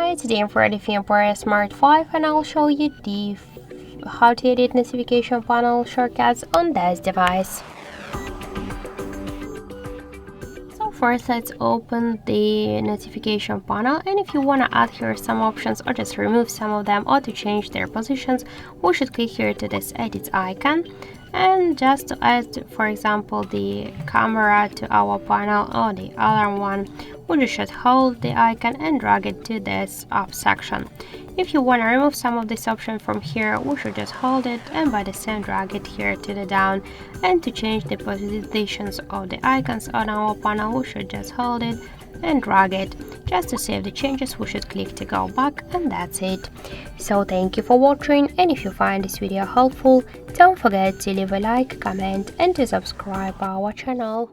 Hi, today I'm for the EMPORIA Smart 5 and I'll show you how to edit notification panel shortcuts on this device. So first let's open the notification panel, and if you want to add here some options or just remove some of them or to change their positions, we should click here to this edit icon. And just to add, for example, the camera to our panel or the alarm one, we just should hold the icon and drag it to this up section. If you want to remove some of this option from here, we should just hold it and by the same drag it here to the down. And to change the positions of the icons on our panel, we should just hold it and drag it. Just to save the changes, we should click to go back, and that's it. So thank you for watching, and if you find this video helpful, don't forget to leave a like, comment and to subscribe our channel.